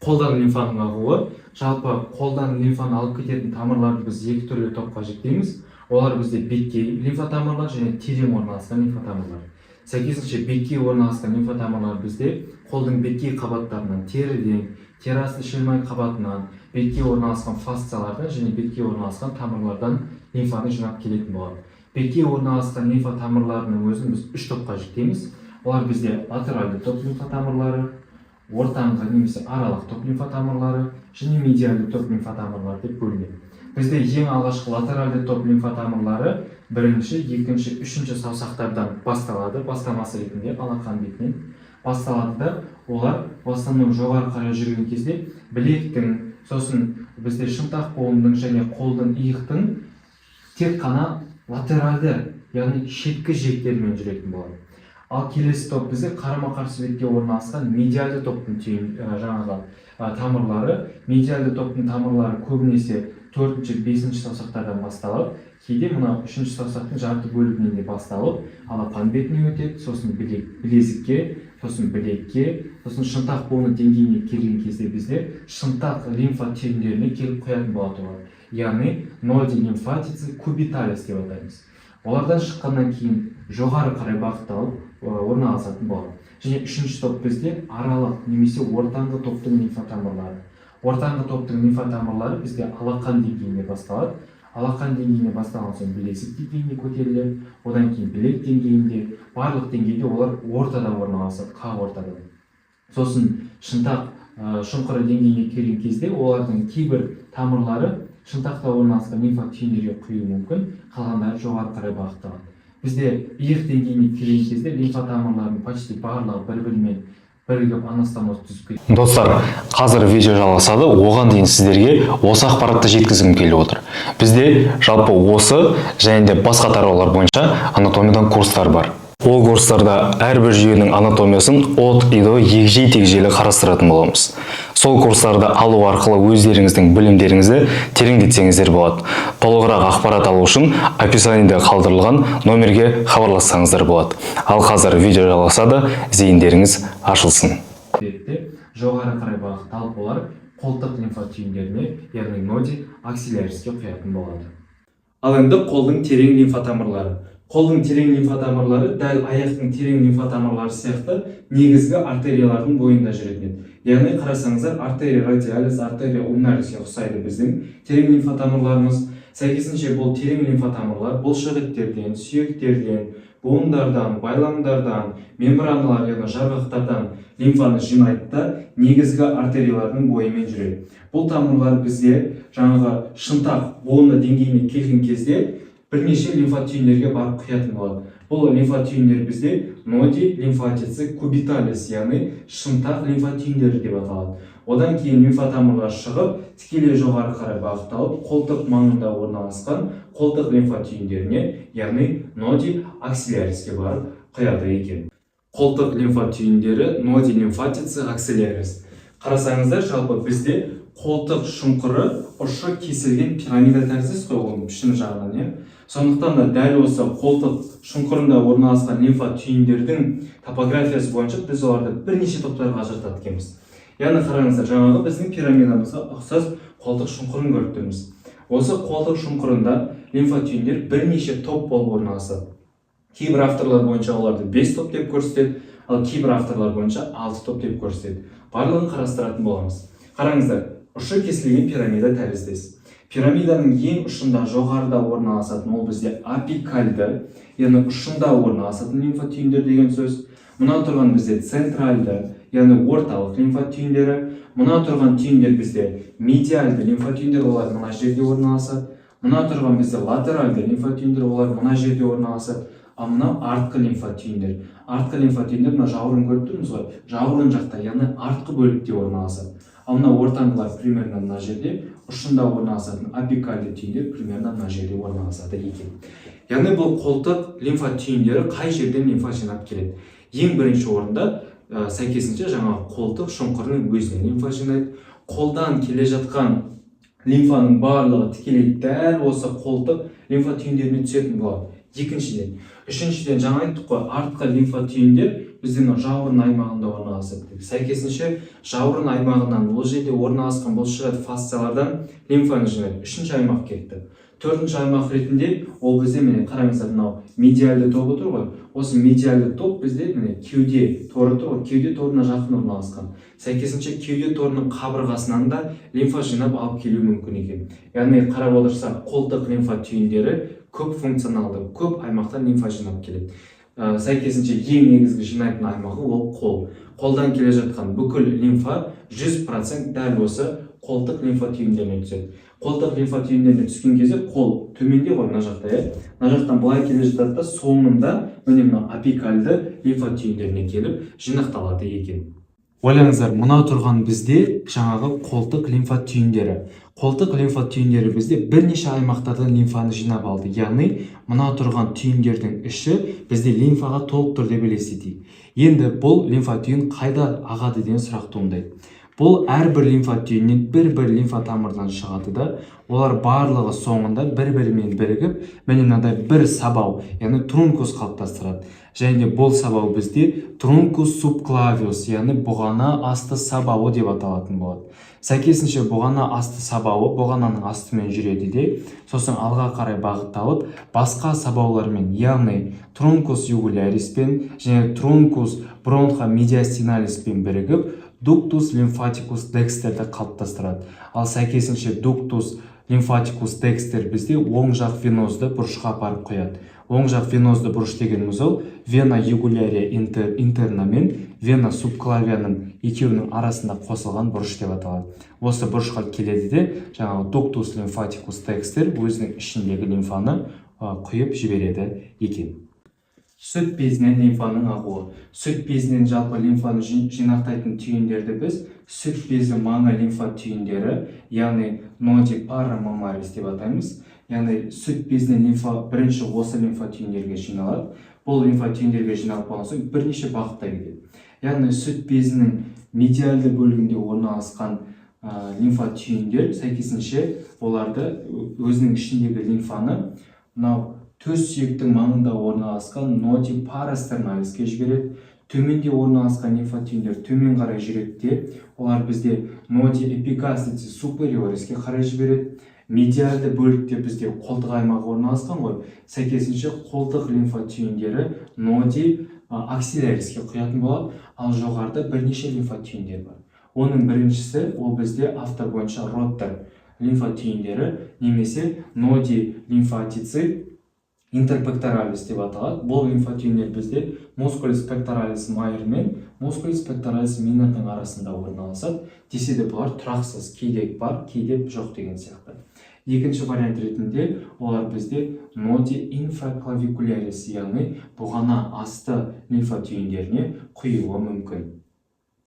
қолдан лимфаның ағуы. Жалпы қолдан лимфаны алып кететін тамырларды біз екі түрлі топқа жіктейміз. Олар бізде беткей лимфа тамырлар және терең орналасқан лимфа тамырлар. Сәйкесінше беткей орналасқан лимфа тамырлар бізде қолдың беткей қабаттарынан, теріден, тері асты шелмай қабатынан, беткей орналасқан фасциялардан және беткей орналасқан тамырлардан лимфаны жинап келетін болады. Беткей орналасқан лимфа тамырларының өзін біз үш топқа жіктейміз. Олар бізде латеральды топ лимфа тамырлары, ортаңғы немесе аралық топ лимфа тамырлары және медиальды топ лимфа тамырлары деп бөлінеді. Бізде ең алғашқы латеральды топ лимфа тамырлары бірінші, екінші, үшінші саусақтардан басталады, бастамасы ретінде алақан бетінен басталады да, олар в основном жоғары қарай жүрген кезде білектің, сосын бізде шынтақ буынның және қолдың, иықтың тек қана латеральды, яғни шеткі жиектерімен жүретін болады. Ал келесі топ бізде қарама-қарсы бетке орналасқан медиальды топтың тамырлары. Медиальды топтың тамырлары көбінесе 4-5 саусақтардан басталып, кейде мына 3 саусақтың жарты бөлігінен де басталып, алақан бетіне өтеді, сосын білезікке, сосын білекке, сосын шынтақ буыны деңгейіне келген кезде бізде шынтақ лимфа түйіндеріне келіп қоятын болады. Яғни ноди лимфатицы кубиталис деп атаймыз. Олардан шыққаннан кейін жоғары қарай бағытталып орналасатын болады. Және үшінші топ бізде аралық немесе ортаңғы топтың лимфа тамырлары. Ортаңғы топтың лимфа тамырлары бізде алақан деңгейіне басталады. Алақан деңгейіне басталған соң білезік деңгейіне көтеріледі, одан кейін білек деңгейінде, барлық деңгейде олар ортада орналасады, қақ ортада. Сосын шынтақ шұңқыры деңгейіне келген кезде олардың кейбір тамырлары шынтақта орналасқан лимфа түйіндерге құюы мүмкін, қалғандары жоғары қарай бағытталады. Бізде иық деңгейіне келген кезде лимфа тамырларының почти барлығы бір-бірімен бірігіп анастомоз түзіп кетеді. Достар, қазір видео жалғасады. Оған дейін сіздерге осы ақпаратты жеткізгім келіп отыр. Бізде жалпы осы және де басқа тараулар бойынша анатомиядан курстар бар. Ол курстарда әрбір жүйенің анатомиясын от, идо, егжей-тегжейлі қарастыратын боламыз. Сол курстарды алу арқылы өздеріңіздің білімдеріңізді тереңдетсеңіздер болады. Толығырақ ақпарат алу үшін описаниеде қалдырылған номерге хабарлассаңыздар болады. Ал қазір видео жалғасады, зейіндеріңіз ашылсын. Жоғары қарай бағытталып олар қолтық лимфа түйіндеріне, яғни ноди аксилляриске құятын болады. Ал енді қолдың терең лимфа тамырлары. Қолдың терең лимфа тамырлары дәл аяқтың терең лимфа тамырлары сияқты негізгі артериялардың бойында жүретін. Яғни қарасаңыздар, артерия радиалис, артерия ульнариске ұқсайды біздің терең лимфа тамырларымыз. Сәйкесінше бұл терең лимфа тамырлар бұлшықеттерден, сүйектерден, буындардан, байламдардан, мембраналар яғни жарғақтардан лимфаны жинайды да негізгі артериялардың бойымен жүреді. Бұл тамырлар бізде жаңағы шынтақ буыны деңгейіне келген кезде бірнеше лимфа түйіндерге барып құятын болады. Бұл лимфа түйіндер бізде ноди лимфатицы кубиталис, яғни шынтақ лимфа түйіндері деп аталады. Одан кейін лимфа тамырлар шығып, тікелей жоғары қарай бағытталып, қолтық маңында орналасқан қолтық лимфа түйіндеріне, яғни ноди аксилляриске барып құяды екен. Қолтық лимфа түйіндері ноди лимфатицы аксиллярис. Қарасаңыздар, жалпы бізде қолтық шұңқыры ұшы кесілген пирамида тәріздес қой, оның пішіні жағынан. Сондықтан да дәл осы қолтық шұңқырында орналасқан лимфа түйіндердің топографиясы бойынша біз оларды бірнеше топтарға ажыратады екенбіз. Яғни қараңыздар, жаңағы біздің пирамидамызға ұқсас қолтық шұңқырын көріп тұрмыз. Осы қолтық шұңқырында лимфа түйіндер бірнеше топ болып орналасады. Кейбір авторлар бойынша оларды 5 топ деп көрсетеді, ал кейбір авторлар бойынша 6 топ деп көрсетеді. Барлығын қарастыратын боламыз. Қараңыздар, ұшы кесілген пирамида тәріздес. Пирамиданың ең ұшында жоғарыда орналасатын ол бізде апикальды, яғни ұшында орналасатын лимфа түйіндер деген сөз. Мұна тұрған бізде центральды, яғни орталық лимфа түйіндері. Мұна тұрған түйіндер бізде медиальды лимфа түйіндер, олар мына жерде орналасады. Мұна тұрған бізде латеральды лимфа түйіндер, олар мына жерде орналасады. Ал мына артқы лимфа түйіндер. Артқы лимфа түйіндер мына жауырын көріп тұрмыз ғой, жауырын жақта, яғни артқы бөлікте орналасады. Ал мына ортаңғылар примерно мына жерде, ұшында орналасатын апикальды түйіндер примерно мына жерде орналасады екен. Яғни бұл қолтық лимфа түйіндері қай жерден лимфа жинап келеді? Ең бірінші орында сәйкесінше жаңағы қолтық шұңқырының өзінен лимфа жинайды. Қолдан келе жатқан лимфаның барлығы тікелей дәл осы қолтық лимфа түйіндеріне түсетін болады. Екіншіден, үшіншіден жаңа айттық қой, артқы лимфа түйіндер бізде мына жауырын аймағында орналасады. Сәйкесінше жауырын аймағынан ол жерде орналасқан бұлшықет фасциялардан лимфаны жинайды. Үшінші аймақ кетті. Төртінші аймақ ретінде ол бізде міне қараңыздар, мынау медиалды тобы тұр ғой. Осы медиалды топ бізде міне кеуде торы тұр ғой. Кеуде торына жақын орналасқан. Сәйкесінше кеуде торының қабырғасынан да лимфа жинап алып келуі мүмкін екен. Яғни қарап отырсақ, қолтық лимфа түйіндері көп функционалды, көп аймақтан лимфа жинап келеді. Сәйкесінше ең негізгі жинайтын аймағы ол қол. Қолдан келе жатқан бүкіл лимфа 100% дәл осы қолтық лимфа түйіндеріне түседі. Қолтық лимфа түйіндеріне түскен кезде қол төменде ғой, мына жақта, мына жақтан былай келе жатады да соңында міне мына апикальды лимфа түйіндеріне келіп жинақталады екен. Ойлаңыздар, мына тұрған бізде жаңағы қолтық лимфа түйіндері. Қолтық лимфа түйіндері бізде бірнеше аймақтардан лимфаны жинап алды. Яғни, мына тұрған түйіндердің іші бізде лимфаға толық түрде елестейді. Енді бұл лимфа түйін қайда ағады деген сұрақ туындайды. Бұл әрбір лимфа түйіннен бір лимфа тамырдан шығады да, олар барлығы соңында бір-бірімен бірігіп, міне мынадай бір сабау, яғни трункус қалыптастырады. Және бұл сабау бізде трункус субклавиус, яғни бұғана асты сабауы деп аталатын болады. Сәйкесінше бұғана асты сабауы бұғананың астымен жүреді де, сосын алға қарай бағытталып, басқа сабаулармен, яғни трункус югуляриспен және трункус бронхомедиастиналиспен бірігіп, дуктус лимфатикус декстерді қалыптастырады. Ал сәйкесінше дуктус лимфатикус декстер бізде оң жақ венозды бұрышқа апарып қояды. Оң жақ венозды бұрыш дегеніміз ол вена югулярия интерна мен вена субклавияның екеуінің арасында қосылған бұрыш деп аталады. Осы бұрышқа келеді де, жаңағы дуктус лимфатикус декстер өзінің ішіндегі лимфаны құйып жібереді екен. Сүт безінен лимфаның ағуы. Сүт безінен жалпы лимфаны жинақтайтын түйіндерді біз сүт безі маңы лимфа түйіндері, яғни ноди парамамарис деп атаймыз. Яғни сүт безінен лимфа бірінші осы лимфа түйіндерге жиналады. Бұл лимфа түйіндерге жиналып болған соң бірнеше бағытта кетеді. Яғни сүт безінің медиалды бөлігінде орналасқан лимфа түйіндер сәйкесінше оларды өзінің ішіндегі лимфаны мынау төс сүйектің маңында орналасқан ноди парастерналиске жібереді. Төменде орналасқан лимфа түйіндер төмен қарай жүреді де, олар бізде ноди эпигастрицы супериориске қарай жібереді. Медиалды бөлікте бізде қолтық аймағы орналасқан ғой. Сәйкесінше қолтық лимфа түйіндері ноди аксиляриске құятын болады, ал жоғарыда бірнеше лимфа түйіндер бар. Оның біріншісі ол бізде автор бойынша роттер лимфа түйіндері немесе ноди лимфатици интерпекторалис деп аталады. Бұл лимфа түйіндер бізде мускулис пекторалис майор мен мускулис пекторалис минордың арасында орналасады. Десе де бұлар тұрақсыз, кейде бар, кейде жоқ деген сияқты. Екінші вариант ретінде олар бізде ноди инфраклавикулярис, яғни бұғана асты лимфа түйіндеріне құйылуы мүмкін.